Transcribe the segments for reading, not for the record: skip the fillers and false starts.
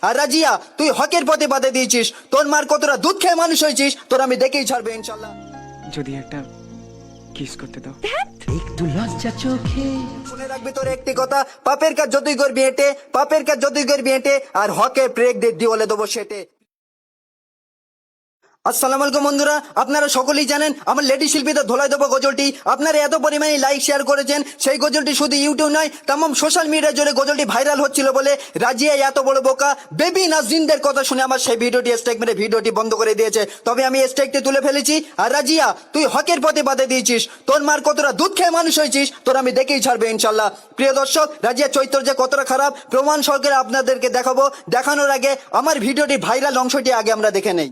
আর রাজিয়া তুই হকের পথে বাধা দিয়েছিস, তোর মার কতটা দুধ খেয়ে মানুষ হয়েছিস, তোর আমি দেখেই ছাড়বে ইনশাল্লাহ। যদি একটা কিস করতে দাও। একটু লজ্জা চোখে মনে রাখবি তোর একটি কথা, পাপের কাজ যতই করবি হেঁটে, পাপের কাজ যতই করবি হেঁটে, আর হকে ব্রেক দিয়ে বলে দেবো সেটে। আসসালামু আলাইকুম বন্ধুরা, আপনারা সকলেই জানেন আমার লেডি শিল্পীদের ধোলাই দেবো গজলটি আপনারা এত পরিমাণে লাইক শেয়ার করেছেন। সেই গজলটি শুধু ইউটিউব নয় তামাম সোশ্যাল মিডিয়া জুড়ে গজলটি ভাইরাল হচ্ছিল বলে রাজিয়া এত বড় বোকা বেবি নাজরিনদের কথা শুনে আমার সেই ভিডিওটি স্ট্রাইক মেরে ভিডিওটি বন্ধ করে দিয়েছে। তবে আমি স্ট্রাইকটি তুলে ফেলেছি। আর রাজিয়া তুই হকের পথে বাধা দিয়েছিস, তোর মার কতটা দুধ খেয়ে মানুষ হয়েছিস, তোর আমি দেখেই ছাড়বে ইনশাল্লাহ। প্রিয় দর্শক, রাজিয়া চরিত্র যে কতটা খারাপ প্রমাণ সহকারে আপনাদেরকে দেখাবো। দেখানোর আগে আমার ভিডিওটি ভাইরাল অংশটি আগে আমরা দেখে নেই।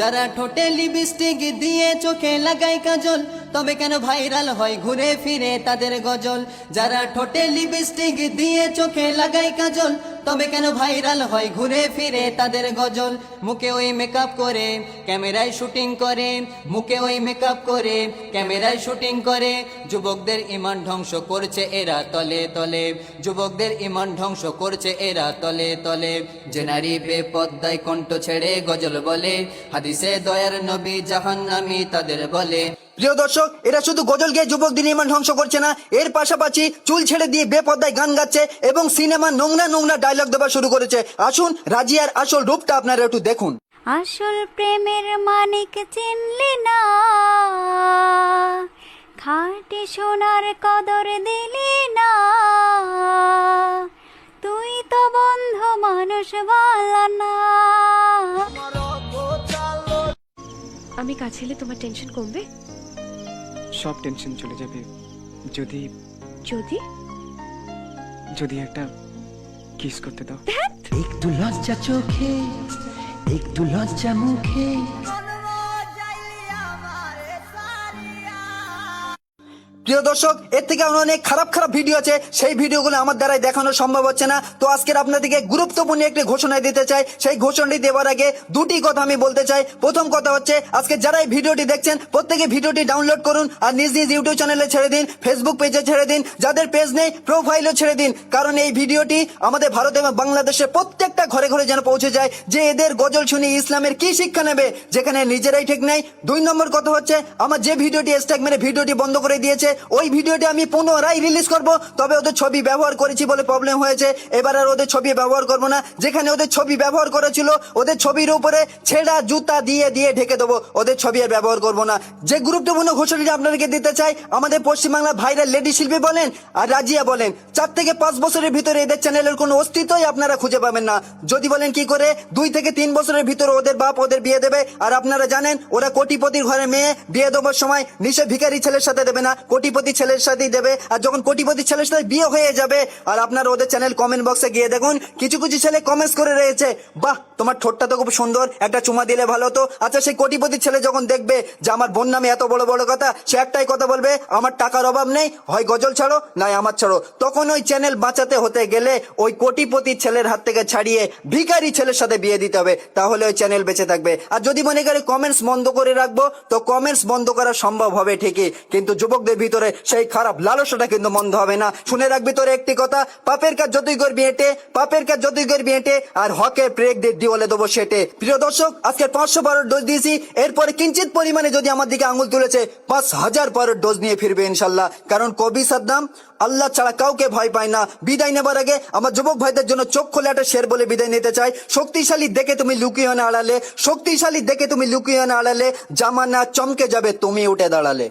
যারা ঠোঁটে লিপস্টিক দিয়ে চোখে লাগায় কাজল, তবে কেন ভাইরাল হয় ঘুরে ফিরে তাদের গজল। যারা ঠোঁটে লিপস্টিক দিয়ে চোখে লাগায় কাজল, তবে কেন ভাইরাল হয় ঘুরে ফিরে তাদের গজল। মুখে ওই মেকআপ করে ক্যামেরায় শুটিং করে, মুখে ওই মেকআপ করে ক্যামেরায় শুটিং করে। যুবকদের ইমান ধ্বংস করছে এরা তলে তলে, যুবকদের ইমান ধ্বংস করছে এরা তলে তলে। যে নারী বেপদ্দায় কণ্ঠ ছেড়ে গজল বলে, হাদিসে দয়ার নবী জাহান্নামী তাদের বলে। প্রিয় দর্শক, এরা শুধু গজল গেয়ে যুবকদের ইমান ধ্বংস করছে না, এর পাশাপাশি চুল ছেড়ে দিয়ে বেপর্দায় গান গাচ্ছে এবং সিনেমা নোংরা নোংরা ডায়লগ দেওয়া শুরু করেছে। আসুন রাজিয়ার আসল রূপটা আপনারা একটু দেখুন। আসল প্রেমের মানিক চিনলি না, খাঁটি সোনার কদর দিলি না, তুই তো বন্ধু মানুষ বালা না। আমি কাছে এলে তোমার টেনশন কমবে? সব টেনশন চলে যাবে যদি যদি যদি একটা কিস করতে দাও। একটু লজ্জা চোখে একটু লজ্জা মুখে প্রিয় দর্শক, এর থেকে অনেক খারাপ খারাপ ভিডিও আছে, সেই ভিডিওগুলো আমার দ্বারাই দেখানো সম্ভব হচ্ছে না। তো আজকের আপনাদেরকে গুরুত্বপূর্ণ একটি ঘোষণা দিতে চাই। সেই ঘোষণাটি দেওয়ার আগে দুটি কথা আমি বলতে চাই। প্রথম কথা হচ্ছে, আজকে যারা এই ভিডিওটি দেখছেন প্রত্যেকে ভিডিওটি ডাউনলোড করুন আর নিজ নিজ ইউটিউব চ্যানেলে ছেড়ে দিন, ফেসবুক পেজে ছেড়ে দিন, যাদের পেজ নেই প্রোফাইলও ছেড়ে দিন। কারণ এই ভিডিওটি আমাদের ভারত এবং বাংলাদেশের প্রত্যেকটা ঘরে ঘরে যেন পৌঁছে যায় যে এদের গজল শুনে ইসলামের কি শিক্ষা নেবে, যেখানে নিজেরাই ঠিক নেই। 2 নম্বর কথা হচ্ছে, আমার যে ভিডিওটি স্ট্রাইক মেরে ভিডিওটি বন্ধ করে দিয়েছে ওই ভিডিওটি আমি পুনরায় রিলিজ করব। তবে ওদের ছবি ব্যবহার করেছি বলে প্রবলেম হয়েছে, এবার আর ওদের ছবি ব্যবহার করব না। যেখানে ওদের ছবি ব্যবহার করেছিল ওদের ছবির উপরে ছেঁড়া জুতা দিয়ে দিয়ে ঢেকে দেবো, ওদের ছবি আর ব্যবহার করব না। যে গুরুত্বপূর্ণ ঘোষণাটি আপনাদেরকে দিতে চাই, আমাদের পশ্চিমবাংলার ভাইরাল লেডি শিল্পী বলেন আর রাজিয়া বলেন, 4 থেকে 5 বছরের ভিতরে এদের চ্যানেলের কোনো অস্তিত্বই আপনারা খুঁজে পাবেন না। যদি বলেন কি করে, 2 থেকে 3 বছরের ভিতরে ওদের বাপ ওদের বিয়ে দেবে। আর আপনারা জানেন ওরা কোটিপতির ঘরে মেয়ে বিয়ে দেওয়ার সময় নিশ্চয় ভিখারি ছেলের সাথে দেবে না, কোটিপতি ছেলের সাথেই দেবে। আর যখন কোটিপতি ছেলের সাথে বিয়ে হয়ে যাবে, আর আপনারা ওদের চ্যানেল কমেন্ট বক্সে গিয়ে দেখুন, কিছু কিছু ছেলে কমেন্টস করে রয়েছে, বাহ তোমার ঠোঁটটা তো খুব সুন্দর, একটা চুমা দিলে ভালো হতো। আচ্ছা, সেই কোটিপতি ছেলে যখন দেখবে যে আমার বোন নামে এত বড় বড় কথা, সে একটাই কথা বলবে, আমার টাকার অভাব নেই, হয় গজল ছাড়ো নয় আমার ছাড়ো। তখন ওই চ্যানেল বাঁচাতে হতে গেলে ওই কোটিপতি ছেলের হাত থেকে ছাড়িয়ে ভিখারি ছেলের সাথে বিয়ে দিতে হবে, তাহলে ওই চ্যানেল বেঁচে থাকবে। আর যদি মনে করি কমেন্টস বন্ধ করে রাখবো, তো কমেন্টস বন্ধ করা সম্ভব হবে ঠিকই, কিন্তু যুবকদের ভিতরে সেই খারাপ লালসাটা কিন্তু বন্ধ হবে না। শুনে রাখবি তোর একটি কথা, পাপের কাজ যতই করবি হেঁটে, পাপের কাজ যতই করবি হেঁটে, আর হকে ব্রেক দিয়ে বলে দেবো সেটে। প্রিয় দর্শক, আজকে 512 ডোজ দিয়েছি, এরপরে কিঞ্চিত পরিমাণে যদি আমার দিকে আঙুল তুলেছে 5000 ডোজ নিয়ে ফিরবে ইনশাল্লাহ। কারণ কবি সাদ্দাম আল্লাহ ছাড়া কাউকে ভয় পায় না। বিদায় নেবার আগে আমার যুবক ভাইদের জন্য চোখ খোলে একটা শের বলে বিদায় নিতে চাই। শক্তিশালী দেখে তুমি লুকিয়ে না আড়ালে, শক্তিশালী দেখে তুমি লুকিয়ে না আড়ালে, জামানা চমকে যাবে তুমি উঠে দাঁড়ালে।